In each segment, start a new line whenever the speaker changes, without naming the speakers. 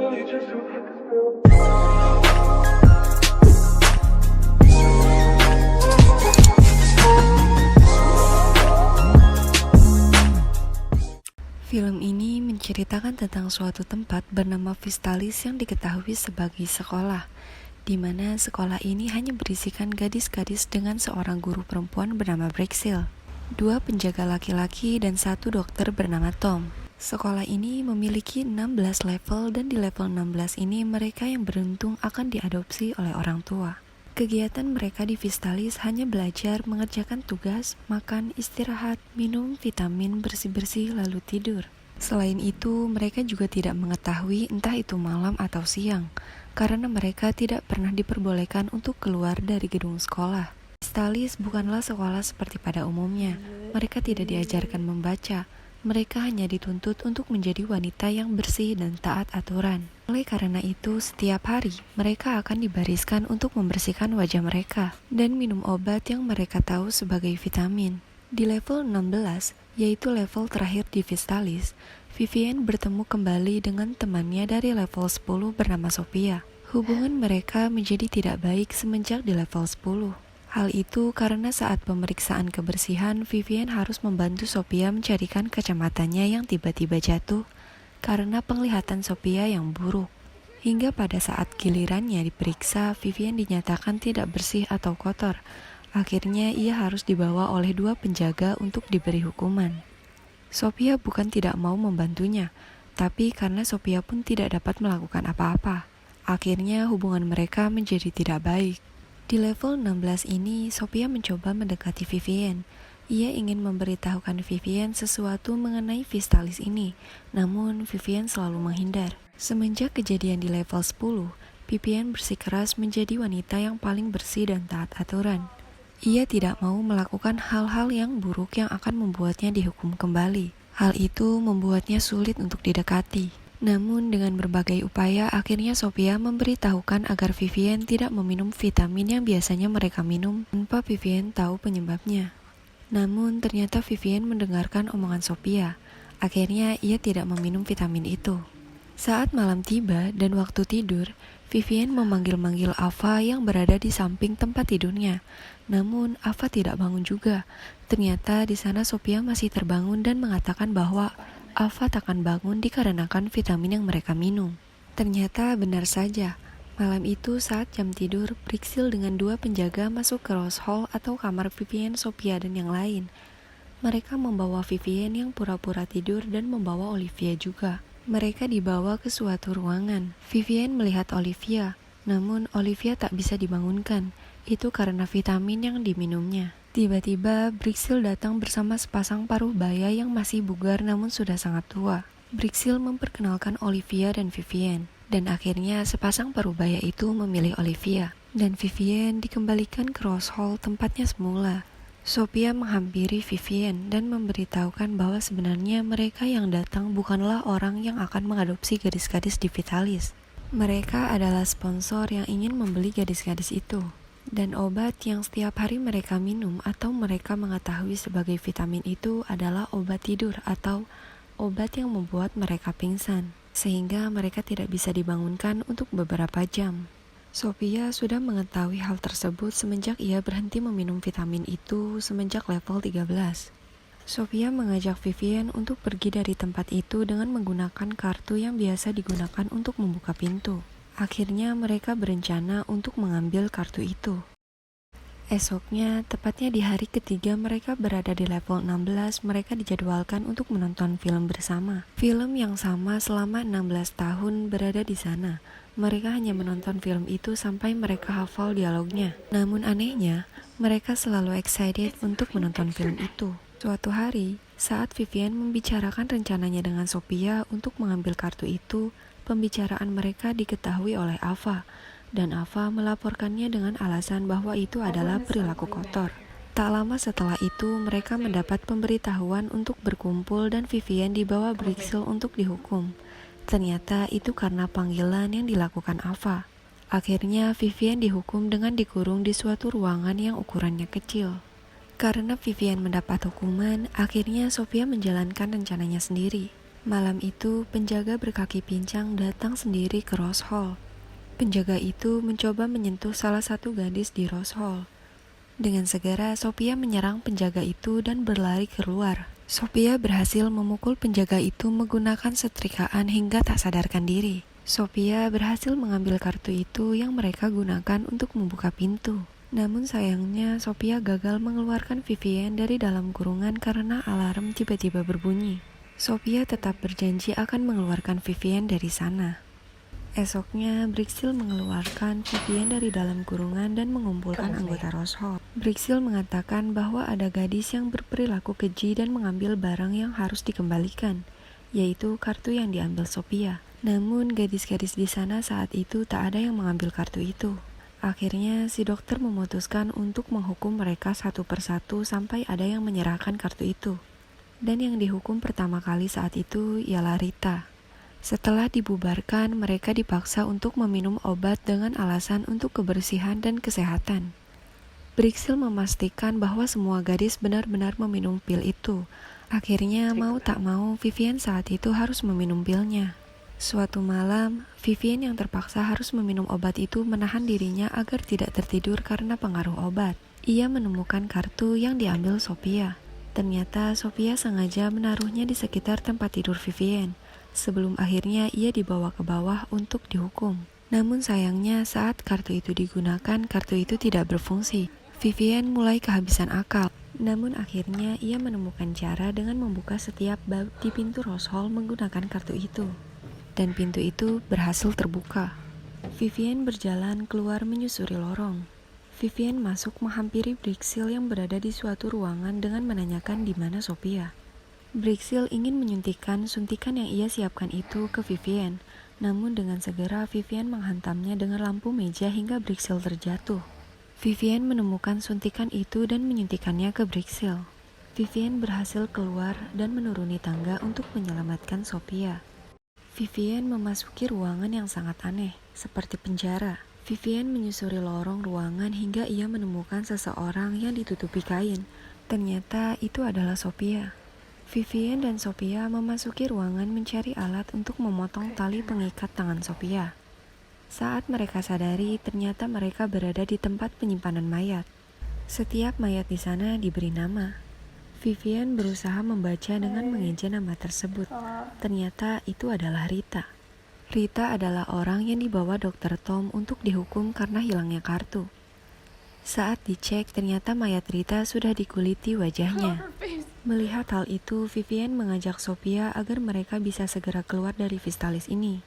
Film ini menceritakan tentang suatu tempat bernama Vistalis yang diketahui sebagai sekolah, di mana sekolah ini hanya berisikan gadis-gadis dengan seorang guru perempuan bernama Brixil, 2 penjaga laki-laki, dan 1 dokter bernama Tom. Sekolah ini memiliki 16 level, dan di level 16 ini mereka yang beruntung akan diadopsi oleh orang tua. Kegiatan mereka di Vistalis hanya belajar, mengerjakan tugas, makan, istirahat, minum vitamin, bersih-bersih, lalu tidur. Selain itu, mereka juga tidak mengetahui entah itu malam atau siang, karena mereka tidak pernah diperbolehkan untuk keluar dari gedung sekolah. Vistalis bukanlah sekolah seperti pada umumnya. Mereka tidak diajarkan membaca. Mereka hanya dituntut untuk menjadi wanita yang bersih dan taat aturan. Oleh karena itu, setiap hari mereka akan dibariskan untuk membersihkan wajah mereka dan minum obat yang mereka tahu sebagai vitamin. Di level 16, yaitu level terakhir di Vistalis, Vivian bertemu kembali dengan temannya dari level 10 bernama Sophia. Hubungan mereka menjadi tidak baik semenjak di level 10. Hal itu karena saat pemeriksaan kebersihan, Vivian harus membantu Sophia mencarikan kacamatanya yang tiba-tiba jatuh karena penglihatan Sophia yang buruk. Hingga pada saat gilirannya diperiksa, Vivian dinyatakan tidak bersih atau kotor. Akhirnya ia harus dibawa oleh 2 penjaga untuk diberi hukuman. Sophia bukan tidak mau membantunya, tapi karena Sophia pun tidak dapat melakukan apa-apa. Akhirnya hubungan mereka menjadi tidak baik. Di level 16 ini, Sophia mencoba mendekati Vivian. Ia ingin memberitahukan Vivian sesuatu mengenai Vistalis ini, namun Vivian selalu menghindar. Semenjak kejadian di level 10, Vivian bersikeras menjadi wanita yang paling bersih dan taat aturan. Ia tidak mau melakukan hal-hal yang buruk yang akan membuatnya dihukum kembali. Hal itu membuatnya sulit untuk didekati. Namun dengan berbagai upaya, akhirnya Sophia memberitahukan agar Vivian tidak meminum vitamin yang biasanya mereka minum tanpa Vivian tahu penyebabnya. Namun ternyata Vivian mendengarkan omongan Sophia. Akhirnya ia tidak meminum vitamin itu. Saat malam tiba dan waktu tidur, Vivian memanggil-manggil Ava yang berada di samping tempat tidurnya. Namun Ava tidak bangun juga. Ternyata di sana Sophia masih terbangun dan mengatakan bahwa Ava takkan bangun dikarenakan vitamin yang mereka minum. Ternyata benar saja. Malam itu saat jam tidur, Brixil dengan 2 penjaga masuk ke Rose Hall atau kamar Vivian, Sophia, dan yang lain. Mereka membawa Vivian yang pura-pura tidur dan membawa Olivia juga. Mereka dibawa ke suatu ruangan. Vivian melihat Olivia, namun Olivia tak bisa dibangunkan. Itu karena vitamin yang diminumnya. Tiba-tiba, Brixil datang bersama sepasang paruh baya yang masih bugar namun sudah sangat tua. Brixil memperkenalkan Olivia dan Vivian, dan akhirnya sepasang paruh baya itu memilih Olivia. Dan Vivian dikembalikan ke Rose Hall tempatnya semula. Sophia menghampiri Vivian dan memberitahukan bahwa sebenarnya mereka yang datang bukanlah orang yang akan mengadopsi gadis-gadis di Vistalis. Mereka adalah sponsor yang ingin membeli gadis-gadis itu. Dan obat yang setiap hari mereka minum atau mereka mengetahui sebagai vitamin itu adalah obat tidur atau obat yang membuat mereka pingsan, sehingga mereka tidak bisa dibangunkan untuk beberapa jam. Sophia sudah mengetahui hal tersebut semenjak ia berhenti meminum vitamin itu semenjak level 13. Sophia mengajak Vivian untuk pergi dari tempat itu dengan menggunakan kartu yang biasa digunakan untuk membuka pintu. Akhirnya mereka berencana untuk mengambil kartu itu. Esoknya, tepatnya di hari ketiga mereka berada di level 16, mereka dijadwalkan untuk menonton film bersama. Film yang sama selama 16 tahun berada di sana. Mereka hanya menonton film itu sampai mereka hafal dialognya. Namun anehnya, mereka selalu excited untuk menonton film itu. Suatu hari, saat Vivian membicarakan rencananya dengan Sophia untuk mengambil kartu itu, pembicaraan mereka diketahui oleh Ava, dan Ava melaporkannya dengan alasan bahwa itu adalah perilaku kotor. Tak lama setelah itu, mereka mendapat pemberitahuan untuk berkumpul dan Vivian dibawa Brixil untuk dihukum. Ternyata itu karena panggilan yang dilakukan Ava. Akhirnya Vivian dihukum dengan dikurung di suatu ruangan yang ukurannya kecil. Karena Vivian mendapat hukuman, akhirnya Sophia menjalankan rencananya sendiri. Malam itu, penjaga berkaki pincang datang sendiri ke Rose Hall. Penjaga itu mencoba menyentuh salah satu gadis di Rose Hall. Dengan segera, Sophia menyerang penjaga itu dan berlari keluar. Sophia berhasil memukul penjaga itu menggunakan setrikaan hingga tak sadarkan diri. Sophia berhasil mengambil kartu itu yang mereka gunakan untuk membuka pintu. Namun sayangnya, Sophia gagal mengeluarkan Vivienne dari dalam kurungan karena alarm tiba-tiba berbunyi. Sophia tetap berjanji akan mengeluarkan Vivienne dari sana. Esoknya, Brixil mengeluarkan Vivienne dari dalam kurungan dan mengumpulkan anggota Rose Hall. Brixil mengatakan bahwa ada gadis yang berperilaku keji dan mengambil barang yang harus dikembalikan, yaitu kartu yang diambil Sophia. Namun, gadis-gadis di sana saat itu tak ada yang mengambil kartu itu. Akhirnya, si dokter memutuskan untuk menghukum mereka satu persatu sampai ada yang menyerahkan kartu itu. Dan yang dihukum pertama kali saat itu ialah Rita. Setelah dibubarkan, mereka dipaksa untuk meminum obat dengan alasan untuk kebersihan dan kesehatan. Brixil memastikan bahwa semua gadis benar-benar meminum pil itu. Akhirnya, mau tak mau, Vivienne saat itu harus meminum pilnya. Suatu malam, Vivienne yang terpaksa harus meminum obat itu menahan dirinya agar tidak tertidur karena pengaruh obat. Ia menemukan kartu yang diambil Sophia. Ternyata Sophia sengaja menaruhnya di sekitar tempat tidur Vivienne, sebelum akhirnya ia dibawa ke bawah untuk dihukum. Namun sayangnya saat kartu itu digunakan, kartu itu tidak berfungsi. Vivienne mulai kehabisan akal. Namun akhirnya ia menemukan cara dengan membuka setiap bab di pintu Rose Hall menggunakan kartu itu. Dan pintu itu berhasil terbuka. Vivienne berjalan keluar menyusuri lorong. Vivienne masuk menghampiri Brixil yang berada di suatu ruangan dengan menanyakan di mana Sophia. Brixil ingin menyuntikkan suntikan yang ia siapkan itu ke Vivienne, namun dengan segera Vivienne menghantamnya dengan lampu meja hingga Brixil terjatuh. Vivienne menemukan suntikan itu dan menyuntikannya ke Brixil. Vivienne berhasil keluar dan menuruni tangga untuk menyelamatkan Sophia. Vivienne memasuki ruangan yang sangat aneh, seperti penjara. Vivienne menyusuri lorong ruangan hingga ia menemukan seseorang yang ditutupi kain. Ternyata itu adalah Sophia. Vivienne dan Sophia memasuki ruangan mencari alat untuk memotong tali pengikat tangan Sophia. Saat mereka sadari, ternyata mereka berada di tempat penyimpanan mayat. Setiap mayat di sana diberi nama. Vivienne berusaha membaca dengan mengeja nama tersebut. Ternyata itu adalah Rita. Rita adalah orang yang dibawa Dr. Tom untuk dihukum karena hilangnya kartu. Saat dicek, ternyata mayat Rita sudah dikuliti wajahnya. Melihat hal itu, Vivienne mengajak Sophia agar mereka bisa segera keluar dari Vistalis ini.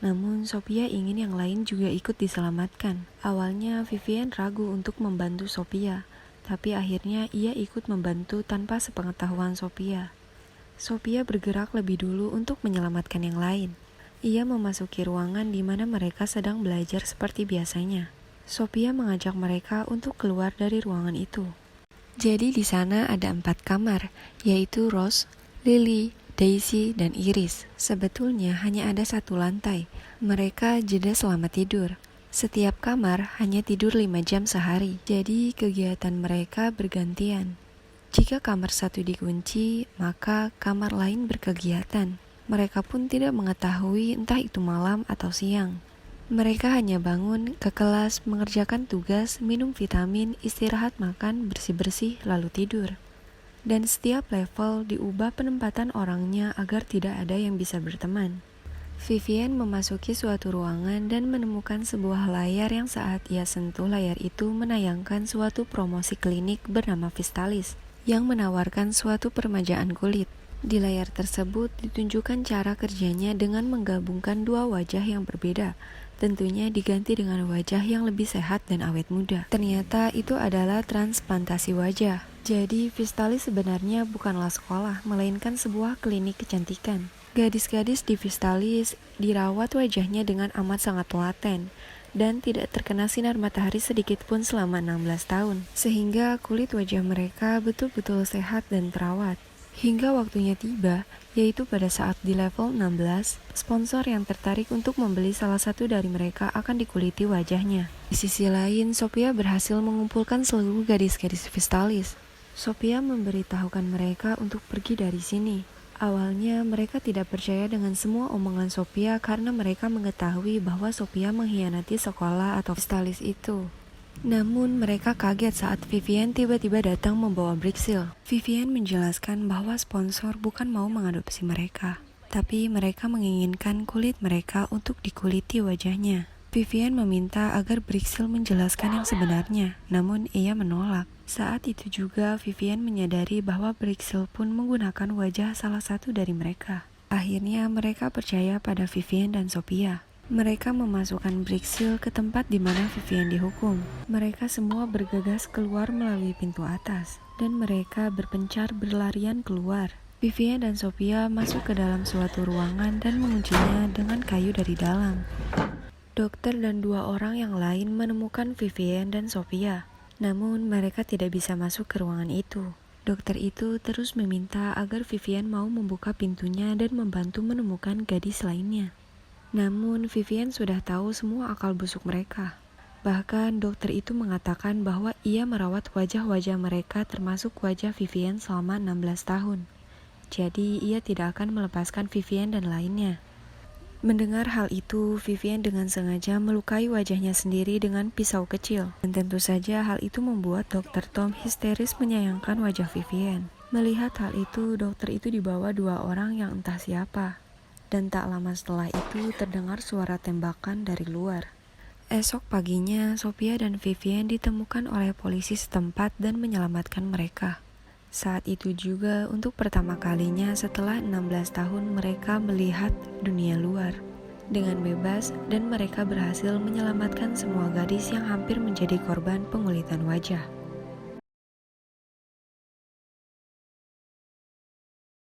Namun, Sophia ingin yang lain juga ikut diselamatkan. Awalnya, Vivienne ragu untuk membantu Sophia, tapi akhirnya ia ikut membantu tanpa sepengetahuan Sophia. Sophia bergerak lebih dulu untuk menyelamatkan yang lain. Ia memasuki ruangan di mana mereka sedang belajar seperti biasanya. Sophia mengajak mereka untuk keluar dari ruangan itu. Jadi di sana ada 4 kamar, yaitu Rose, Lily, Daisy, dan Iris. Sebetulnya hanya ada 1 lantai. Mereka jeda selama tidur. Setiap kamar hanya tidur 5 jam sehari, jadi kegiatan mereka bergantian. Jika kamar satu dikunci, maka kamar lain berkegiatan. Mereka pun tidak mengetahui entah itu malam atau siang. Mereka hanya bangun, ke kelas, mengerjakan tugas, minum vitamin, istirahat makan, bersih-bersih, lalu tidur. Dan setiap level diubah penempatan orangnya agar tidak ada yang bisa berteman. Vivienne memasuki suatu ruangan dan menemukan sebuah layar yang saat ia sentuh layar itu menayangkan suatu promosi klinik bernama Vistalis yang menawarkan suatu permajaan kulit. Di layar tersebut ditunjukkan cara kerjanya dengan menggabungkan 2 wajah yang berbeda, tentunya diganti dengan wajah yang lebih sehat dan awet muda. Ternyata itu adalah transplantasi wajah. Jadi Vistalis sebenarnya bukanlah sekolah, melainkan sebuah klinik kecantikan. Gadis-gadis di Vistalis dirawat wajahnya dengan amat sangat telaten dan tidak terkena sinar matahari sedikit pun selama 16 tahun, sehingga kulit wajah mereka betul-betul sehat dan terawat. Hingga waktunya tiba, yaitu pada saat di level 16, sponsor yang tertarik untuk membeli salah satu dari mereka akan dikuliti wajahnya. Di sisi lain, Sophia berhasil mengumpulkan seluruh gadis-gadis Vistalis. Sophia memberitahukan mereka untuk pergi dari sini. Awalnya mereka tidak percaya dengan semua omongan Sophia karena mereka mengetahui bahwa Sophia mengkhianati sekolah atau Vistalis itu. Namun mereka kaget saat Vivian tiba-tiba datang membawa Brixil. Vivian menjelaskan bahwa sponsor bukan mau mengadopsi mereka, tapi mereka menginginkan kulit mereka untuk dikuliti wajahnya. Vivian meminta agar Brixil menjelaskan yang sebenarnya, namun ia menolak. Saat itu juga Vivian menyadari bahwa Brixil pun menggunakan wajah salah satu dari mereka. Akhirnya mereka percaya pada Vivian dan Sophia. Mereka memasukkan Brixil ke tempat di mana Vivian dihukum. Mereka semua bergegas keluar melalui pintu atas, dan mereka berpencar berlarian keluar. Vivian dan Sophia masuk ke dalam suatu ruangan dan menguncinya dengan kayu dari dalam. Dokter dan 2 orang yang lain menemukan Vivian dan Sophia, namun mereka tidak bisa masuk ke ruangan itu. Dokter itu terus meminta agar Vivian mau membuka pintunya dan membantu menemukan gadis lainnya. Namun Vivian sudah tahu semua akal busuk mereka. Bahkan dokter itu mengatakan bahwa ia merawat wajah-wajah mereka termasuk wajah Vivian selama 16 tahun. Jadi ia tidak akan melepaskan Vivian dan lainnya. Mendengar hal itu, Vivian dengan sengaja melukai wajahnya sendiri dengan pisau kecil. Dan tentu saja hal itu membuat Dr. Tom histeris menyayangkan wajah Vivian. Melihat hal itu, dokter itu dibawa 2 orang yang entah siapa. Dan tak lama setelah itu terdengar suara tembakan dari luar. Esok paginya, Sophia dan Vivian ditemukan oleh polisi setempat dan menyelamatkan mereka. Saat itu juga untuk pertama kalinya setelah 16 tahun mereka melihat dunia luar dengan bebas dan mereka berhasil menyelamatkan semua gadis yang hampir menjadi korban pengulitan wajah.